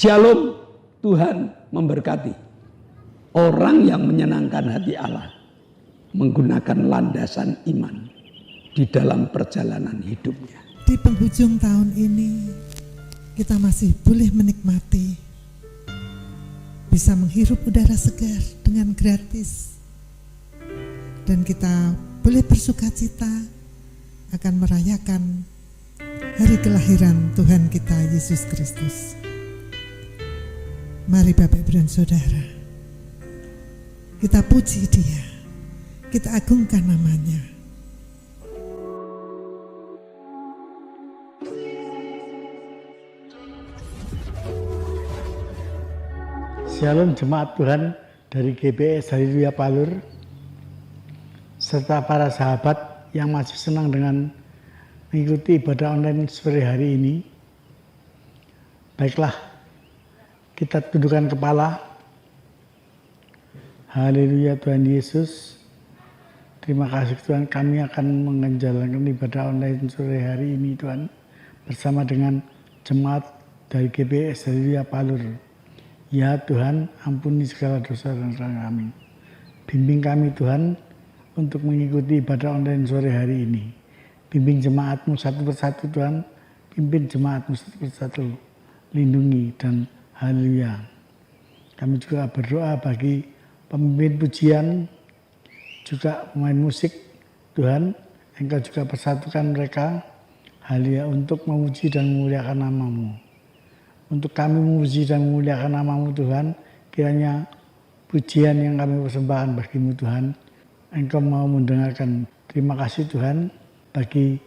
Shalom, Tuhan memberkati. Orang yang menyenangkan hati Allah menggunakan landasan iman di dalam perjalanan hidupnya. Di penghujung tahun ini kita masih boleh menikmati, bisa menghirup udara segar dengan gratis, dan kita boleh bersukacita akan merayakan hari kelahiran Tuhan kita Yesus Kristus. Mari Bapak Ibu dan Saudara, kita puji Dia, kita agungkan namanya. Shalom jemaat Tuhan dari GBS Haleluya Palur, serta para sahabat yang masih senang dengan mengikuti ibadah online sore hari ini. Baiklah, kita tundukkan kepala. Haleluya Tuhan Yesus. Terima kasih Tuhan, kami akan menjalankan ibadah online sore hari ini Tuhan, bersama dengan jemaat dari GBS Haleluya Palur. Ya Tuhan, ampuni segala dosa dan kesalahan kami. Bimbing kami Tuhan untuk mengikuti ibadah online sore hari ini. Bimbing jemaat-Mu satu persatu Tuhan, pimpin jemaat-Mu satu persatu, lindungi dan haleluya. Kami juga berdoa bagi pemimpin pujian, juga pemain musik Tuhan, Engkau juga persatukan mereka, haleluya, untuk memuji dan memuliakan nama-Mu. Untuk kami memuji dan memuliakan nama-Mu Tuhan, kiranya pujian yang kami persembahkan bagi-Mu Tuhan, Engkau mau mendengarkan. Terima kasih Tuhan bagi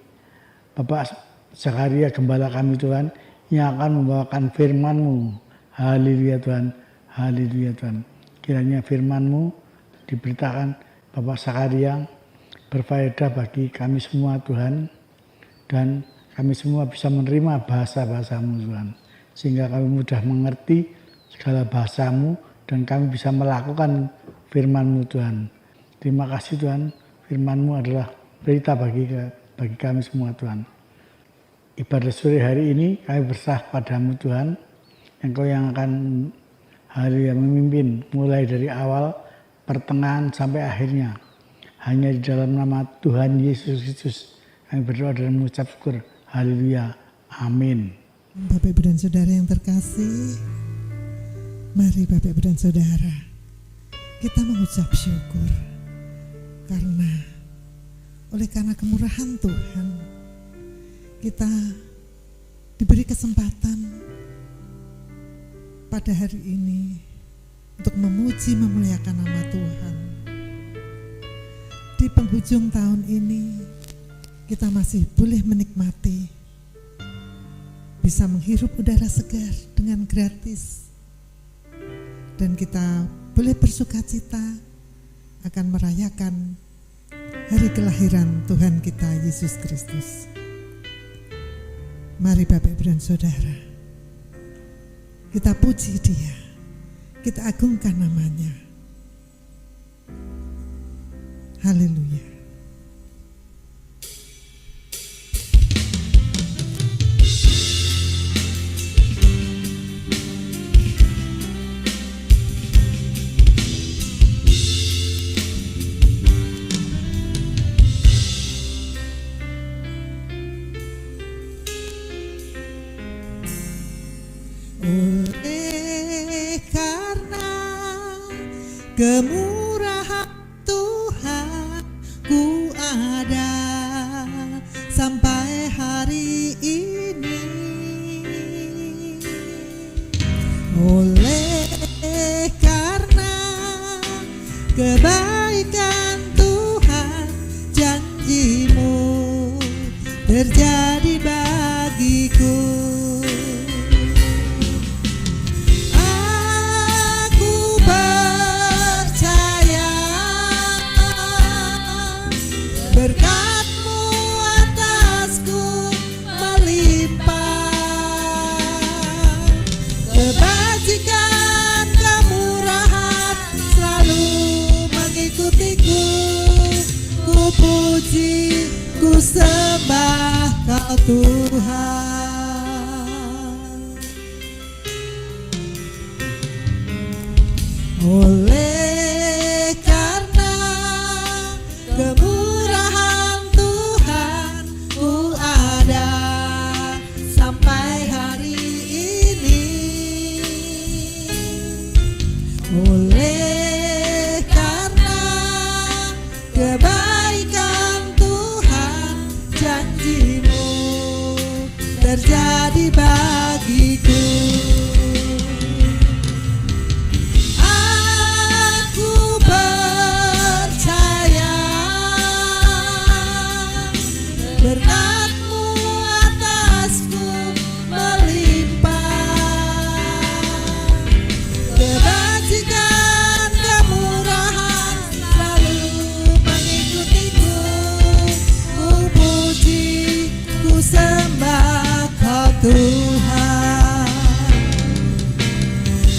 Bapak Zakaria Gembala kami Tuhan, yang akan membawakan firman-Mu. Haleluya Tuhan, haleluya Tuhan. Kiranya firman-Mu diberitakan Bapak Zakaria berfaedah bagi kami semua Tuhan, dan kami semua bisa menerima bahasa-bahasa-Mu Tuhan, sehingga kami mudah mengerti segala bahasa-Mu dan kami bisa melakukan firman-Mu Tuhan. Terima kasih Tuhan, firman-Mu adalah berita bagi kami semua Tuhan. Ibadah sore hari ini kami berserah padamu Tuhan, Engkau yang akan haleluya memimpin mulai dari awal, pertengahan sampai akhirnya. Hanya di dalam nama Tuhan Yesus Kristus kami berdoa dan mengucap syukur. Haleluya, amin. Bapak Ibu dan Saudara yang terkasih, mari Bapak Ibu dan Saudara, kita mengucap syukur karena kemurahan Tuhan, kita diberi kesempatan pada hari ini untuk memuji memuliakan nama Tuhan. Di penghujung tahun ini kita masih boleh menikmati, bisa menghirup udara segar dengan gratis, dan kita boleh bersukacita akan merayakan hari kelahiran Tuhan kita Yesus Kristus. Mari Bapak Ibu dan Saudara, kita puji Dia, kita agungkan namanya. Haleluya. Oleh karena kemurahan Tuhan, ku ada sampai hari ini. Oleh karena kebaikan Tuhan, janji-Mu terjadi bagiku. Berkat-Mu atasku melimpah, kebajikan kemurahan selalu mengikutiku. Ku puji, ku sembah Kau Tuhan. Oleh karena kemurahan Tuhan, ku ada sampai hari ini. Oleh karena kebaikan Tuhan, janji-Mu terjadi bagiku. Aku percaya berkat-Mu atasku melimpah, kebajikan kemurahan selalu mengikutiku. Ku puji, ku sembah Kau Tuhan.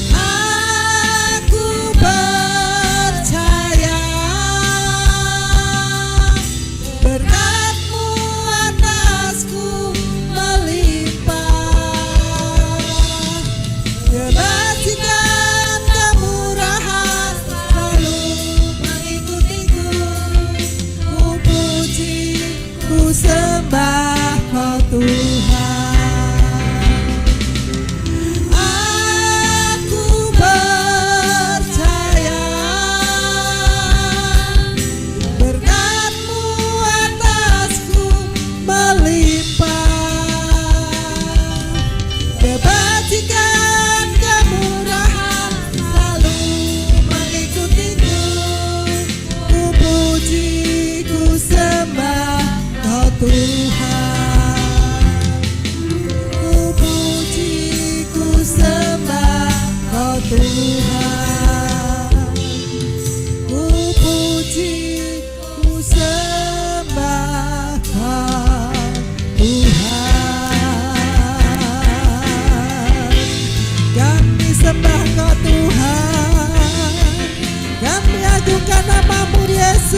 Aku percaya berkat-Mu atasku melimpah, kebajikan kemurahan selalu mengikutiku. Ku puji, ku sembah Kau Tuhan. Aku percaya berkat-Mu atasku melimpah, kebajikan kemurahan selalu mengikutiku. Ku puji, ku sembah Kau Tuhan. Ku puji, ku sembah Kau Tuhan. Ku puji, ku sembah Kau Tuhan. Kami sembah Kau Tuhan, kami agungkan nama-Mu Yesus.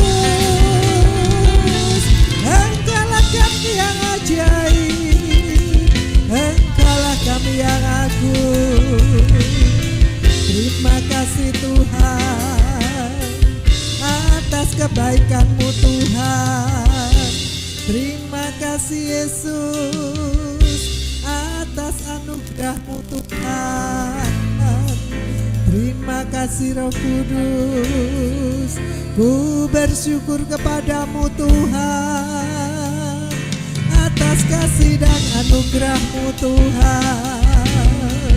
Engkaulah kami yang ajaib, Engkaulah kami yang agung. Terima kasih Tuhan atas kebaikan-Mu Tuhan. Terima kasih Yesus atas anugerah-Mu Tuhan. Terima kasih Roh Kudus, ku bersyukur kepadamu Tuhan atas kasih dan anugerah-Mu Tuhan.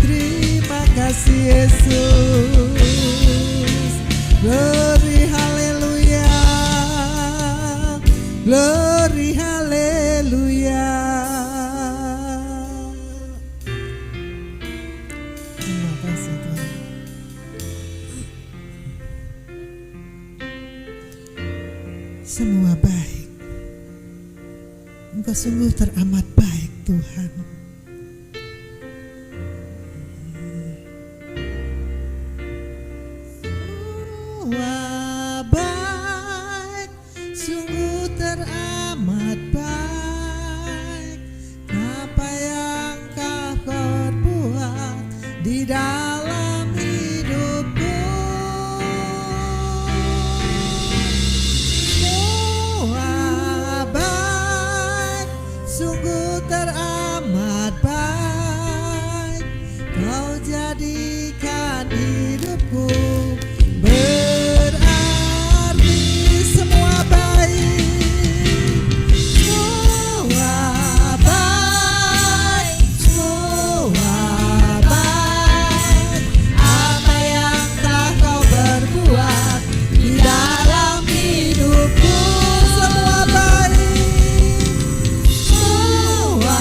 Terima kasih Yesus. Glory haleluya, glory haleluya. Terima kasih Tuhan. Semua baik, Engkau sungguh teramat baik Tuhan. Semua baik, sungguh teramat baik. Apa yang Kau perbuat di dalam hidupku. Semua baik, sungguh teramat baik. Kau jadikan hidupku berarti. Semua baik, semua baik, semua baik. Apa yang telah Kau perbuat di dalam hidupku. Semua baik, semua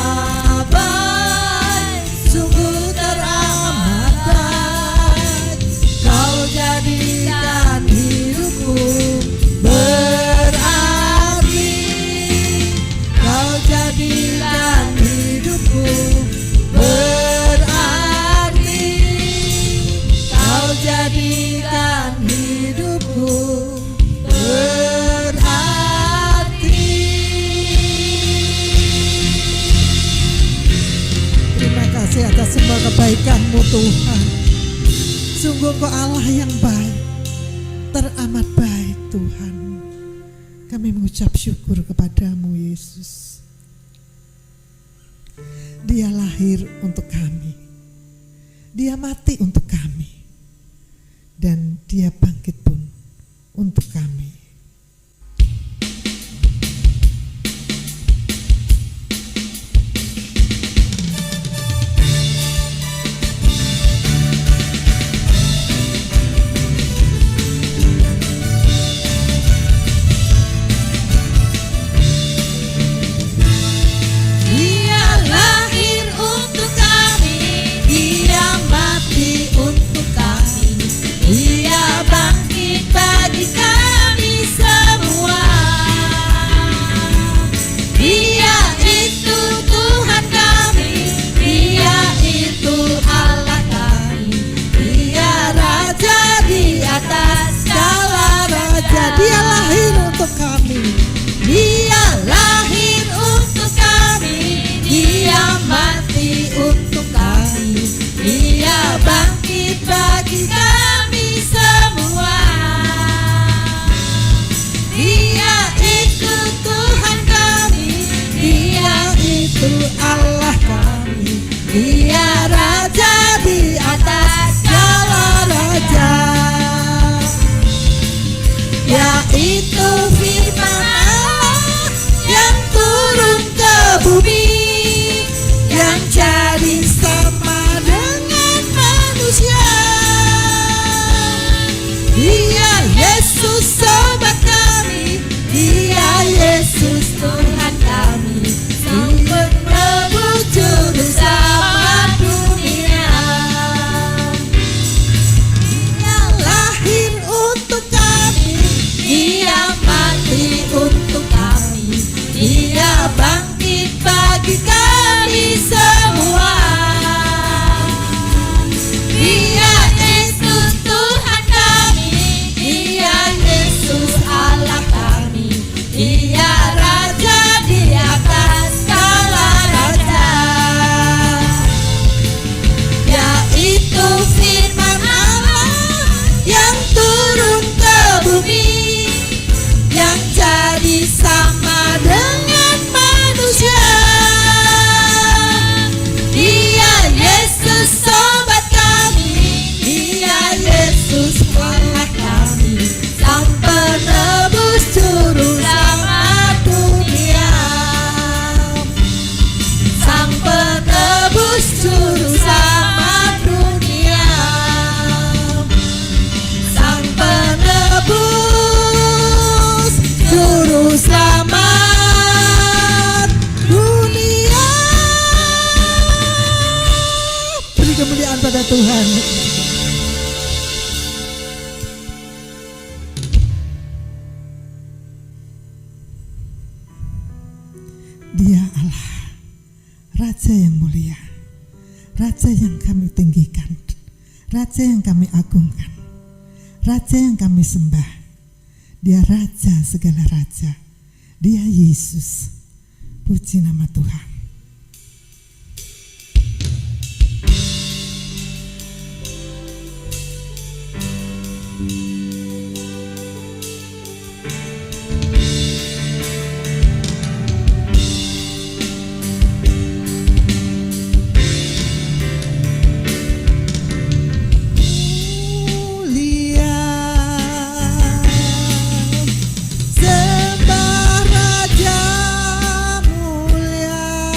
baik, sungguh teramat baik. Kau jadikan hidupku berarti. Kau jadikan hidupku berarti. Kau jadikan hidupku berarti. Terima kasih atas semua kebaikan-Mu Tuhan. Sungguh Engkau Allah yang baik, teramat baik Tuhan. Kami mengucap syukur kepadamu Yesus. Dia lahir untuk kami, Dia mati untuk kami, dan Dia bangkit pun untuk kami. Tuhan. Dia Allah, Raja yang mulia, Raja yang kami tinggikan, Raja yang kami agungkan, Raja yang kami sembah. Dia Raja segala Raja, Dia Yesus. Puji nama Tuhan. Sembah Raja mulia.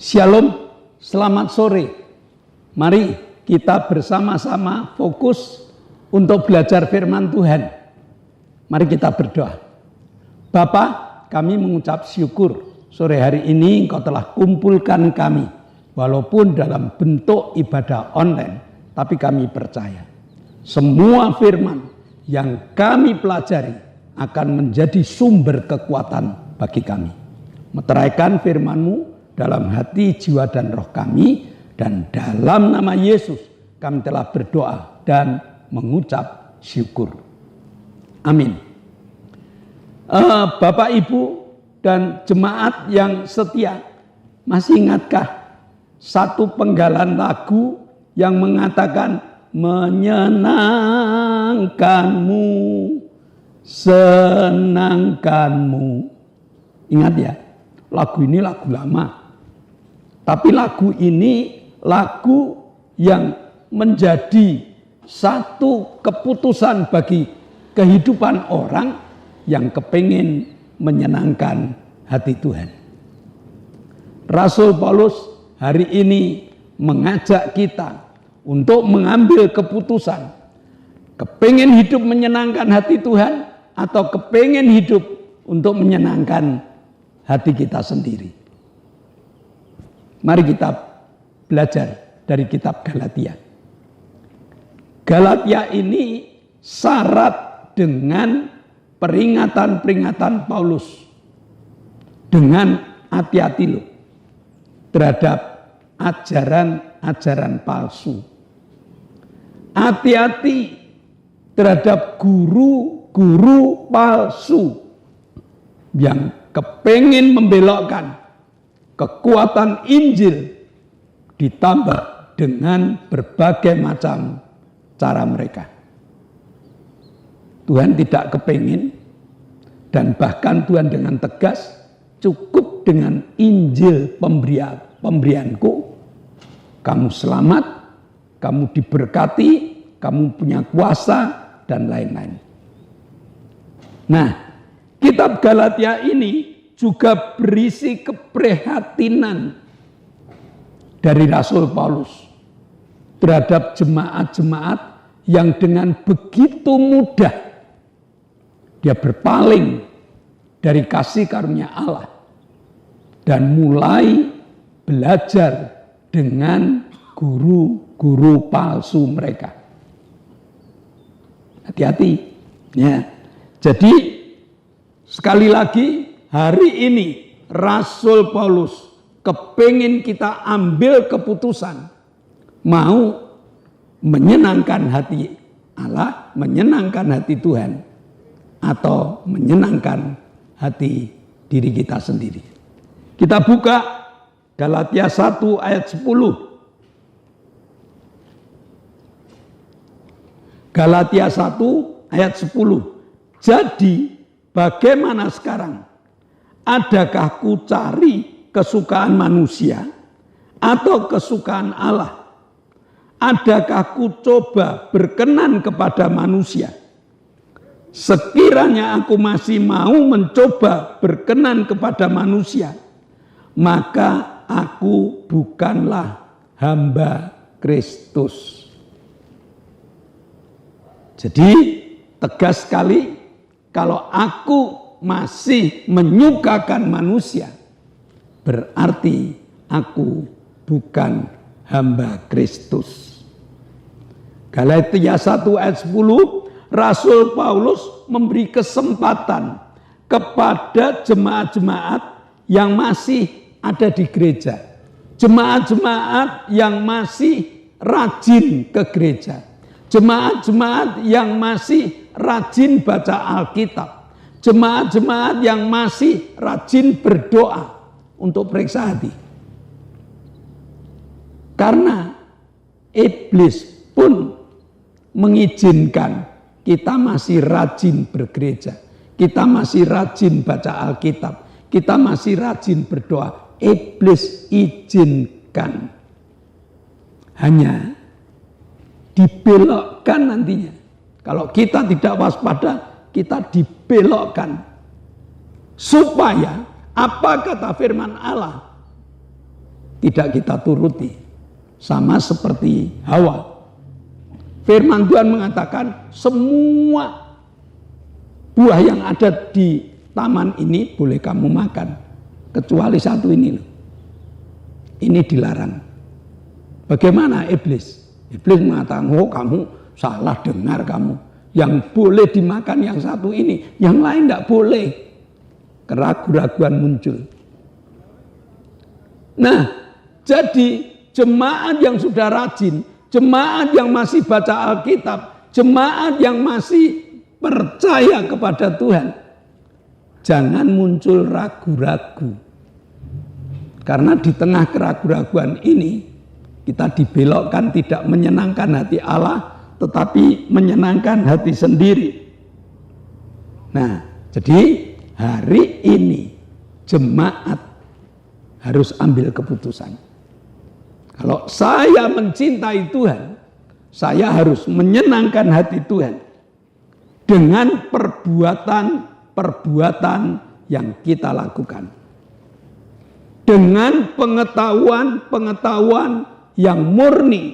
Shalom, selamat sore. Mari kita bersama-sama fokus untuk belajar firman Tuhan. Mari kita berdoa. Bapa, kami mengucap syukur sore hari ini Engkau telah kumpulkan kami. Walaupun dalam bentuk ibadah online, tapi kami percaya semua firman yang kami pelajari akan menjadi sumber kekuatan bagi kami. Meteraikan firman-Mu dalam hati, jiwa, dan roh kami. Dan dalam nama Yesus kami telah berdoa dan mengucap syukur. Amin. Bapak, Ibu, dan jemaat yang setia, masih ingatkah satu penggalan lagu yang mengatakan menyenangkanmu, senangkanmu. Ingat ya, lagu ini lagu lama. Tapi lagu ini lagu yang menjadi satu keputusan bagi kehidupan orang yang kepingin menyenangkan hati Tuhan. Rasul Paulus hari ini mengajak kita untuk mengambil keputusan. Kepingin hidup menyenangkan hati Tuhan atau kepingin hidup untuk menyenangkan hati kita sendiri. Mari kita belajar dari kitab Galatia. Galatia ini syarat dengan peringatan-peringatan Paulus. Dengan hati-hati loh terhadap ajaran-ajaran palsu. Hati-hati terhadap guru-guru palsu yang kepingin membelokkan kekuatan Injil ditambah dengan berbagai macam cara mereka. Tuhan tidak kepingin, dan bahkan Tuhan dengan tegas, cukup dengan Injil pemberianku, kamu selamat, kamu diberkati, kamu punya kuasa, dan lain-lain. Nah, kitab Galatia ini juga berisi keprihatinan dari Rasul Paulus terhadap jemaat-jemaat yang dengan begitu mudah dia berpaling dari kasih karunia Allah dan mulai belajar dengan guru-guru palsu mereka. Hati-hati ya. Jadi sekali lagi hari ini Rasul Paulus kepingin kita ambil keputusan mau menyenangkan hati Allah, menyenangkan hati Tuhan, atau menyenangkan hati diri kita sendiri. Kita buka Galatia 1 ayat 10. Galatia 1 ayat 10. Jadi bagaimana sekarang? Adakah ku cari kesukaan manusia atau kesukaan Allah? Adakah ku coba berkenan kepada manusia? Sekiranya aku masih mau mencoba berkenan kepada manusia, maka aku bukanlah hamba Kristus. Jadi tegas sekali, kalau aku masih menyukakan manusia, berarti aku bukan hamba Kristus. Galatia 1 ayat 10, Rasul Paulus memberi kesempatan kepada jemaat-jemaat yang masih ada di gereja. Jemaat-jemaat yang masih rajin ke gereja. Jemaat-jemaat yang masih rajin baca Alkitab. Jemaat-jemaat yang masih rajin berdoa untuk periksa hati. Karena iblis pun mengizinkan kita masih rajin bergereja, kita masih rajin baca Alkitab, kita masih rajin berdoa. Iblis izinkan. Hanya dibelokkan nantinya. Kalau kita tidak waspada, kita dibelokkan. Supaya apa kata firman Allah? tidak kita turuti. Sama seperti Hawa. Firman Tuhan mengatakan semua buah yang ada di taman ini boleh kamu makan. Kecuali satu ini loh. Ini dilarang. Bagaimana iblis? Iblis mengatakan, oh kamu salah dengar kamu. Yang boleh dimakan yang satu ini, yang lain tidak boleh. Keraguan-keraguan muncul. Nah, jadi jemaat yang sudah rajin, jemaat yang masih baca Alkitab, jemaat yang masih percaya kepada Tuhan, jangan muncul ragu-ragu. Karena di tengah keraguan-raguan ini, kita dibelokkan tidak menyenangkan hati Allah, tetapi menyenangkan hati sendiri. Nah, jadi hari ini jemaat harus ambil keputusan. Kalau saya mencintai Tuhan, saya harus menyenangkan hati Tuhan dengan perbuatan-perbuatan yang kita lakukan. Dengan pengetahuan-pengetahuan yang murni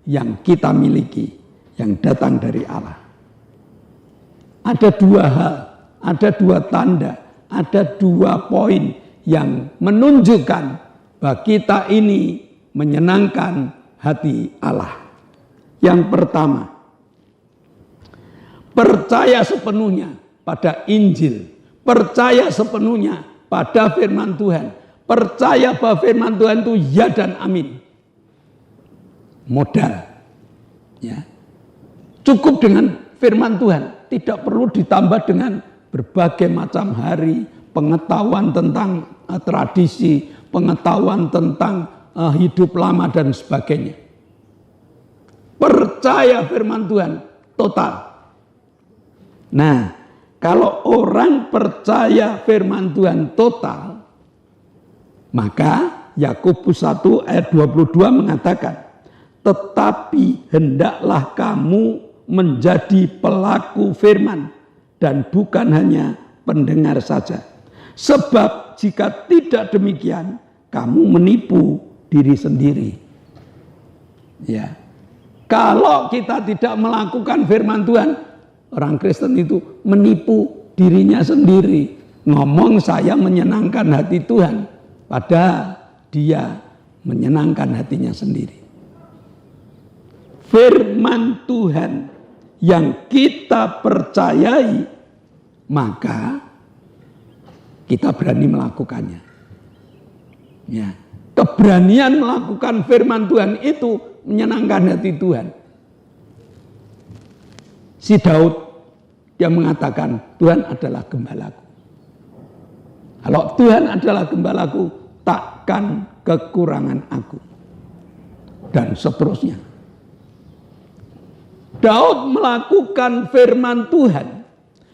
yang kita miliki, yang datang dari Allah. Ada dua hal, ada dua tanda, ada dua poin yang menunjukkan bahwa kita ini menyenangkan hati Allah. Yang pertama, percaya sepenuhnya pada Injil, percaya sepenuhnya pada firman Tuhan, percaya bahwa firman Tuhan itu ya dan amin. Modal, ya, cukup dengan firman Tuhan, tidak perlu ditambah dengan berbagai macam hari, pengetahuan tentang tradisi, pengetahuan tentang hidup lama dan sebagainya. Percaya firman Tuhan total. Nah, kalau orang percaya firman Tuhan total, maka Yakobus 1 ayat 22 mengatakan, tetapi hendaklah kamu menjadi pelaku firman dan bukan hanya pendengar saja. Sebab jika tidak demikian, kamu menipu diri sendiri. Ya. Kalau kita tidak melakukan firman Tuhan, orang Kristen itu menipu dirinya sendiri. Ngomong saya menyenangkan hati Tuhan, padahal dia menyenangkan hatinya sendiri. Firman Tuhan yang kita percayai, maka kita berani melakukannya. Ya. Keberanian melakukan firman Tuhan itu menyenangkan hati Tuhan. Si Daud, dia mengatakan, Tuhan adalah gembalaku. Kalau Tuhan adalah gembalaku, takkan kekurangan aku. Dan seterusnya. Daud melakukan firman Tuhan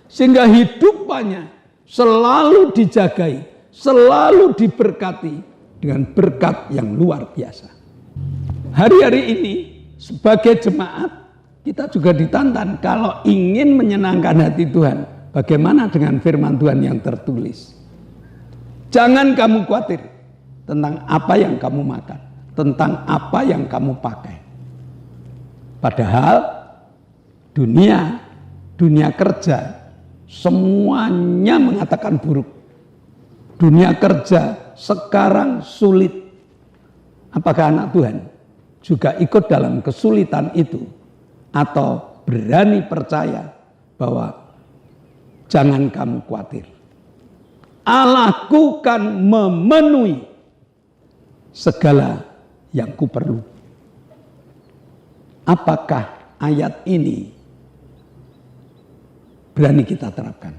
sehingga hidupannya selalu dijagai, selalu diberkati dengan berkat yang luar biasa. Hari-hari ini sebagai jemaat kita juga ditantang kalau ingin menyenangkan hati Tuhan, bagaimana dengan firman Tuhan yang tertulis? Jangan kamu khawatir tentang apa yang kamu makan, tentang apa yang kamu pakai. Padahal dunia kerja semuanya mengatakan buruk. Dunia kerja sekarang sulit. Apakah anak Tuhan juga ikut dalam kesulitan itu? Atau berani percaya bahwa jangan kamu khawatir, Allahku kan memenuhi segala yang kuperlu. Apakah ayat ini berani kita terapkan?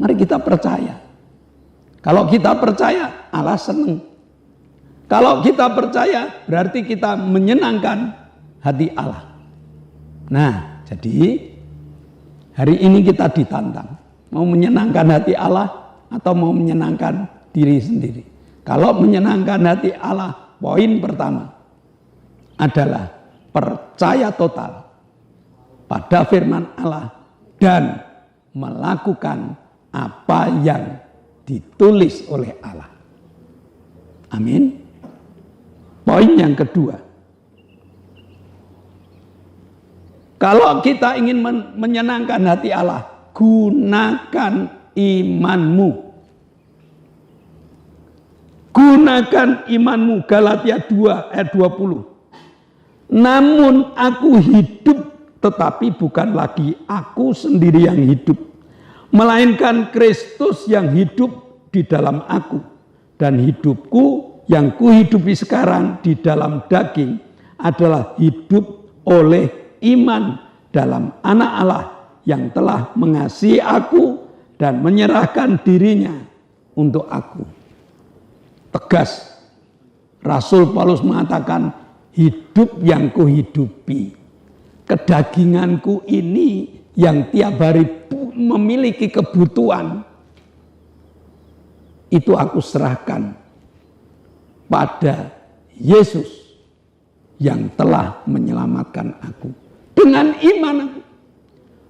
Mari kita percaya. Kalau kita percaya, Allah senang. Kalau kita percaya, berarti kita menyenangkan hati Allah. Nah, jadi hari ini kita ditantang. Mau menyenangkan hati Allah atau mau menyenangkan diri sendiri. Kalau menyenangkan hati Allah, poin pertama adalah percaya total pada firman Allah dan melakukan apa yang ditulis oleh Allah. Amin. Poin yang kedua. Kalau kita ingin menyenangkan hati Allah, gunakan imanmu. Gunakan imanmu. Galatia 2 ayat 20. Namun aku hidup, tetapi bukan lagi aku sendiri yang hidup, melainkan Kristus yang hidup di dalam aku. Dan hidupku yang kuhidupi sekarang di dalam daging adalah hidup oleh iman dalam Anak Allah yang telah mengasihi aku dan menyerahkan dirinya untuk aku. Tegas, Rasul Paulus mengatakan, hidup yang kuhidupi, kedaginganku ini yang tiap hari memiliki kebutuhan, itu aku serahkan pada Yesus yang telah menyelamatkan aku. Dengan iman aku.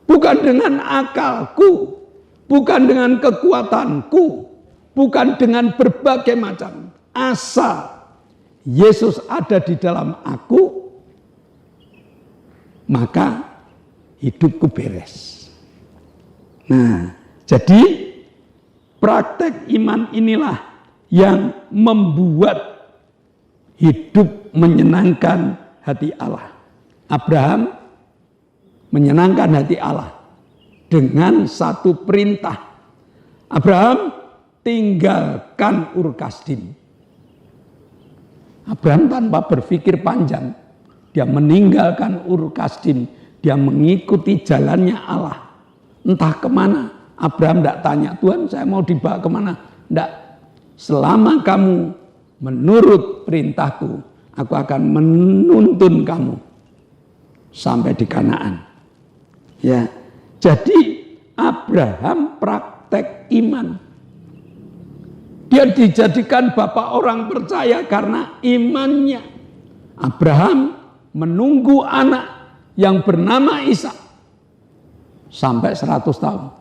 Bukan dengan akalku. Bukan dengan kekuatanku. Bukan dengan berbagai macam. Asal Yesus ada di dalam aku, maka hidupku beres. Nah, jadi praktek iman inilah yang membuat hidup menyenangkan hati Allah. Abraham menyenangkan hati Allah dengan satu perintah. Abraham, tinggalkan Ur Kasdim. Abraham tanpa berpikir panjang, dia meninggalkan Ur Kasdim, dia mengikuti jalannya Allah. Entah kemana, Abraham tidak tanya, Tuhan saya mau dibawa kemana? Tidak, selama kamu menurut perintahku, aku akan menuntun kamu sampai di Kanaan. Ya, jadi Abraham praktek iman. Dia dijadikan bapak orang percaya karena imannya. Abraham menunggu anak yang bernama Ishak sampai 100 tahun.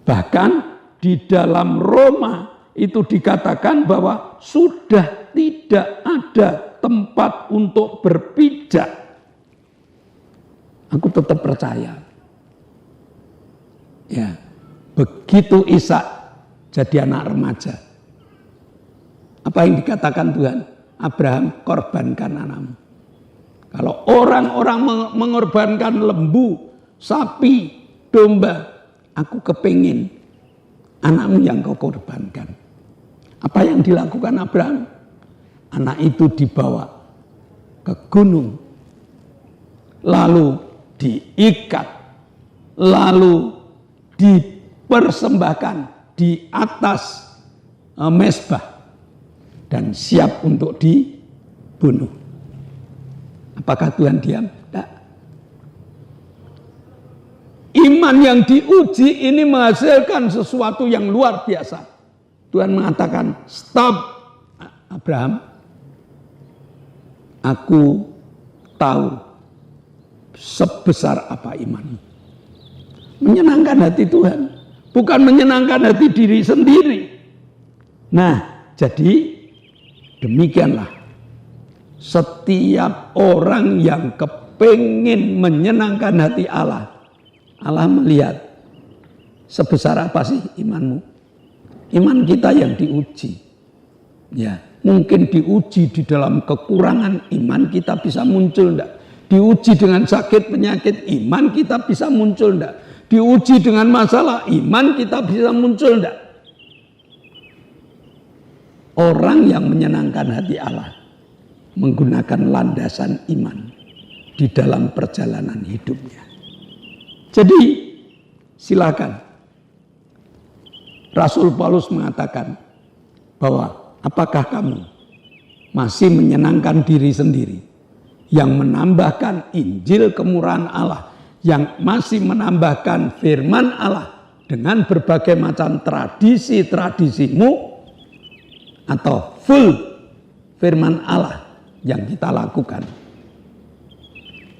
Bahkan di dalam Roma itu dikatakan bahwa sudah tidak ada tempat untuk berpijak. Aku tetap percaya. Ya, begitu Ishak jadi anak remaja, apa yang dikatakan Tuhan? Abraham, korbankan anakmu. Kalau orang-orang mengorbankan lembu, sapi, domba, aku kepingin anakmu yang kau korbankan. Apa yang dilakukan Abraham? Anak itu dibawa ke gunung, lalu diikat, lalu dipersembahkan di atas mezbah dan siap untuk dibunuh. Apakah Tuhan diam? Tidak. Iman yang diuji ini menghasilkan sesuatu yang luar biasa. Tuhan mengatakan, stop Abraham, aku tahu sebesar apa imanmu. Menyenangkan hati Tuhan. Bukan menyenangkan hati diri sendiri. Nah, jadi demikianlah. Setiap orang yang kepingin menyenangkan hati Allah, Allah melihat sebesar apa sih imanmu. Iman kita yang diuji. Ya, mungkin diuji di dalam kekurangan, iman kita bisa muncul enggak? Diuji dengan sakit penyakit, iman kita bisa muncul enggak? Diuji dengan masalah, iman kita bisa muncul enggak? Orang yang menyenangkan hati Allah menggunakan landasan iman di dalam perjalanan hidupnya. Jadi silakan. Rasul Paulus mengatakan bahwa apakah kamu masih menyenangkan diri sendiri yang menambahkan Injil kemurahan Allah, yang masih menambahkan firman Allah dengan berbagai macam tradisi-tradisimu, atau full firman Allah yang kita lakukan.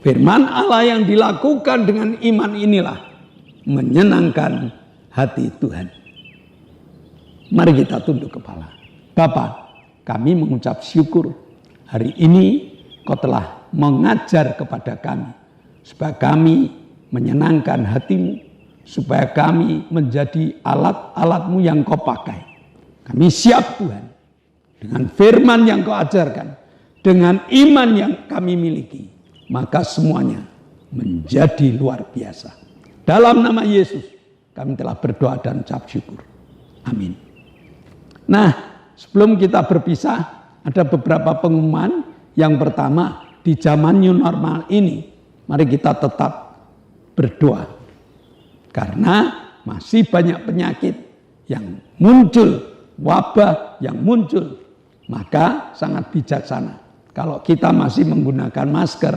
Firman Allah yang dilakukan dengan iman inilah menyenangkan hati Tuhan. Mari kita tunduk kepala. Bapa, kami mengucap syukur hari ini Kau telah mengajar kepada kami supaya kami menyenangkan hati-Mu, supaya kami menjadi alat-alat-Mu yang Kau pakai. Kami siap Tuhan dengan firman yang Kau ajarkan, dengan iman yang kami miliki, maka semuanya menjadi luar biasa. Dalam nama Yesus kami telah berdoa dan ucap syukur. Amin. Nah, sebelum kita berpisah, ada beberapa pengumuman. Yang pertama, di zaman new normal ini, mari kita tetap berdoa. Karena masih banyak penyakit yang muncul, wabah yang muncul. Maka sangat bijaksana kalau kita masih menggunakan masker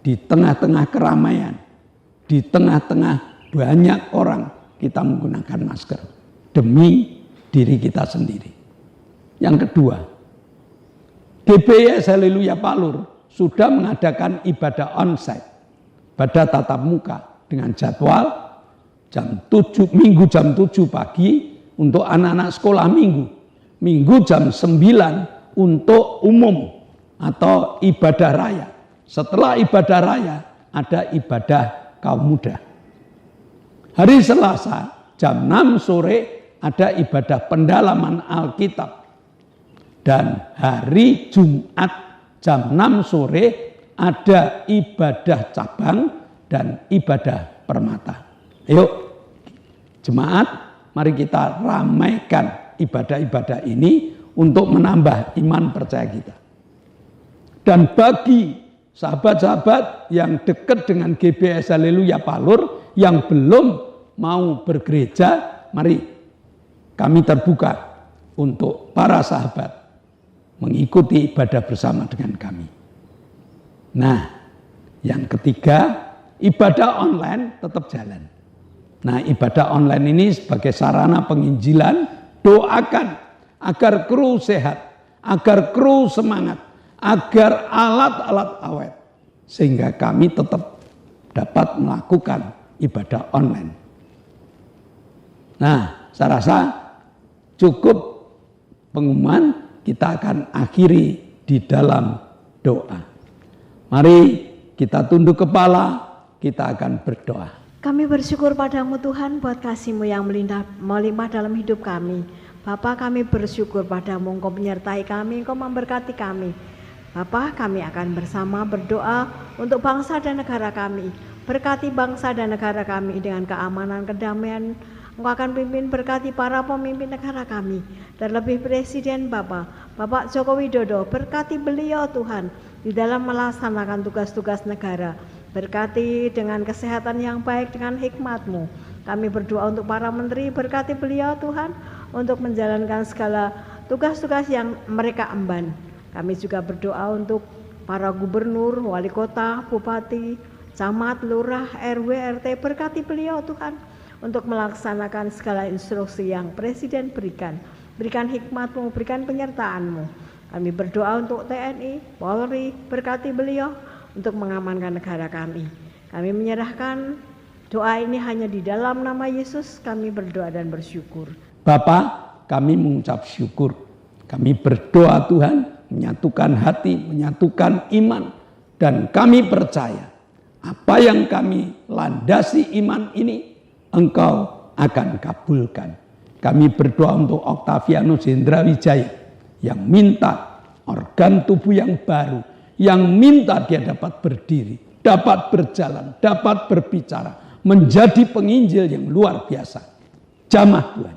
di tengah-tengah keramaian, di tengah-tengah banyak orang, kita menggunakan masker demi diri kita sendiri. Yang kedua, GBS Haleluya Palur sudah mengadakan ibadah onsite, ibadah tatap muka dengan jadwal Minggu jam 7 pagi untuk anak-anak sekolah Minggu jam 9 untuk umum atau ibadah raya. Setelah ibadah raya ada ibadah kaum muda. Hari Selasa jam 6 sore ada ibadah pendalaman Alkitab. Dan hari Jumat jam 6 sore ada ibadah cabang dan ibadah permata. Ayo jemaat, mari kita ramaikan ibadah-ibadah ini untuk menambah iman percaya kita. Dan bagi sahabat-sahabat yang dekat dengan GBS Haleluya Palur yang belum mau bergereja, mari kami terbuka untuk para sahabat mengikuti ibadah bersama dengan kami. Nah, yang ketiga, ibadah online tetap jalan. Nah, ibadah online ini sebagai sarana penginjilan, doakan agar kru sehat, agar kru semangat, agar alat-alat awet, sehingga kami tetap dapat melakukan ibadah online. Nah, saya rasa cukup pengumuman. Kita akan akhiri di dalam doa. Mari kita tunduk kepala, kita akan berdoa. Kami bersyukur padamu Tuhan buat kasih-Mu yang melimpah dalam hidup kami. Bapa, kami bersyukur padamu, Engkau menyertai kami, Engkau memberkati kami. Bapa, kami akan bersama berdoa untuk bangsa dan negara kami. Berkati bangsa dan negara kami dengan keamanan, kedamaian. Engkau akan pimpin, berkati para pemimpin negara kami. Terlebih Presiden Bapak Joko Widodo, berkati beliau Tuhan di dalam melaksanakan tugas-tugas negara. Berkati dengan kesehatan yang baik, dengan hikmat-Mu. Kami berdoa untuk para menteri, berkati beliau Tuhan untuk menjalankan segala tugas-tugas yang mereka emban. Kami juga berdoa untuk para gubernur, wali kota, bupati, camat, lurah, RW, RT, berkati beliau Tuhan untuk melaksanakan segala instruksi yang Presiden berikan. Berikan hikmat-Mu, berikan penyertaan-Mu. Kami berdoa untuk TNI, Polri, berkati beliau untuk mengamankan negara kami. Kami menyerahkan doa ini hanya di dalam nama Yesus, kami berdoa dan bersyukur. Bapa, kami mengucap syukur. Kami berdoa Tuhan, menyatukan hati, menyatukan iman. Dan kami percaya, apa yang kami landasi iman ini, Engkau akan kabulkan. Kami berdoa untuk Octavianus Hendra Wijaya yang minta organ tubuh yang baru, yang minta dia dapat berdiri, dapat berjalan, dapat berbicara, menjadi penginjil yang luar biasa. Jamah Tuhan.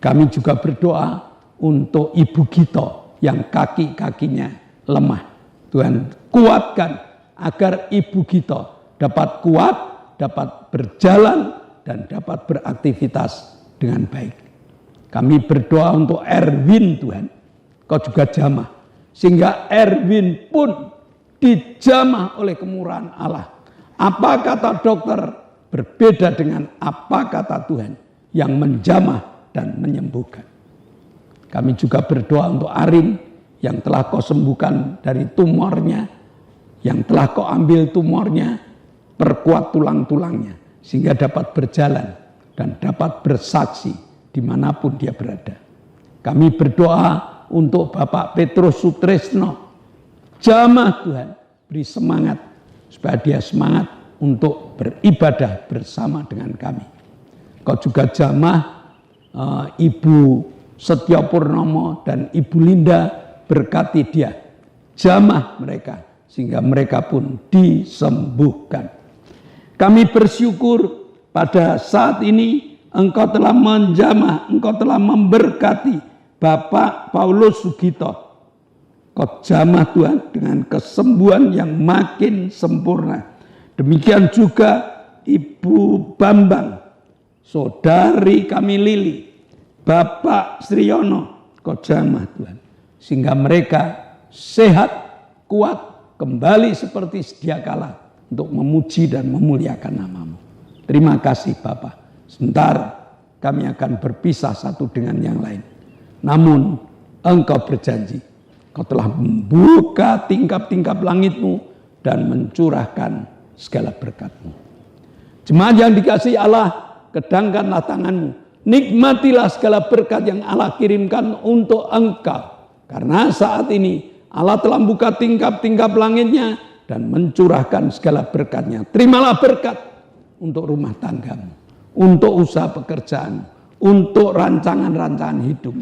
Kami juga berdoa untuk Ibu Gito yang kaki-kakinya lemah. Tuhan kuatkan agar Ibu Gito dapat kuat, dapat berjalan dan dapat beraktivitas dengan baik. Kami berdoa untuk Erwin Tuhan, Kau juga jamah. Sehingga Erwin pun dijamah oleh kemurahan Allah. Apa kata dokter berbeda dengan apa kata Tuhan yang menjamah dan menyembuhkan. Kami juga berdoa untuk Arin yang telah Kau sembuhkan dari tumornya, yang telah Kau ambil tumornya, perkuat tulang-tulangnya sehingga dapat berjalan dan dapat bersaksi dimanapun dia berada. Kami berdoa untuk Bapak Petrus Sutresno. Jamah Tuhan, beri semangat supaya dia semangat untuk beribadah bersama dengan kami. Kau juga jamah Ibu Setya Purnomo dan Ibu Linda, berkati dia. Jamah mereka sehingga mereka pun disembuhkan. Kami bersyukur pada saat ini Engkau telah menjamah, Engkau telah memberkati Bapak Paulus Sugito. Kau jamah Tuhan dengan kesembuhan yang makin sempurna. Demikian juga Ibu Bambang, saudari kami Lili, Bapak Sriyono, kau jamah Tuhan. Sehingga mereka sehat, kuat, kembali seperti sedia kala untuk memuji dan memuliakan nama-Mu. Terima kasih Bapak. Sebentar kami akan berpisah satu dengan yang lain. Namun Engkau berjanji, Kau telah membuka tingkap-tingkap langit-Mu dan mencurahkan segala berkat-Mu. Jemaat yang dikasihi Allah, kedangkanlah tangan-Mu. Nikmatilah segala berkat yang Allah kirimkan untuk engkau. Karena saat ini Allah telah membuka tingkap-tingkap langitnya dan mencurahkan segala berkat-Nya. Terimalah berkat untuk rumah tanggamu, untuk usaha pekerjaan, untuk rancangan-rancangan hidup.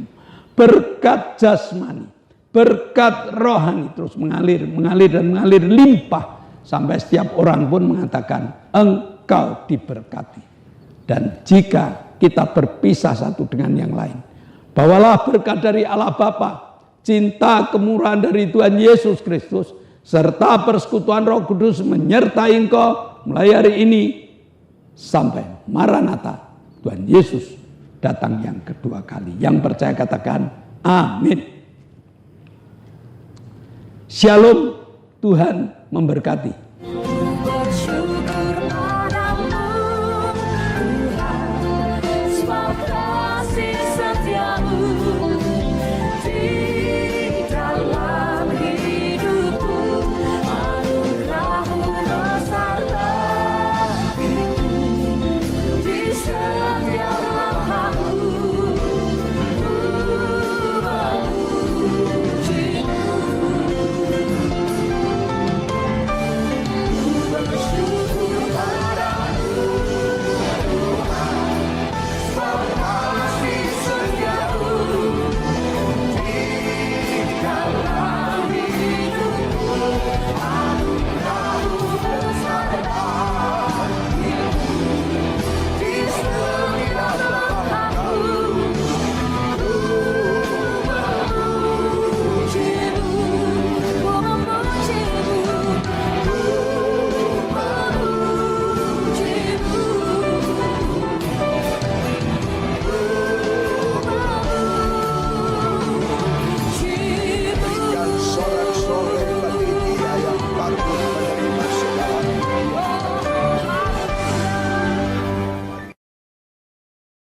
Berkat jasmani, berkat rohani terus mengalir dan mengalir limpah. Sampai setiap orang pun mengatakan engkau diberkati. Dan jika kita berpisah satu dengan yang lain, bawalah berkat dari Allah Bapa, cinta kemurahan dari Tuhan Yesus Kristus, serta persekutuan Roh Kudus menyertai engkau mulai hari ini sampai Maranatha, Tuhan Yesus datang yang kedua kali. Yang percaya katakan amin. Shalom, Tuhan memberkati.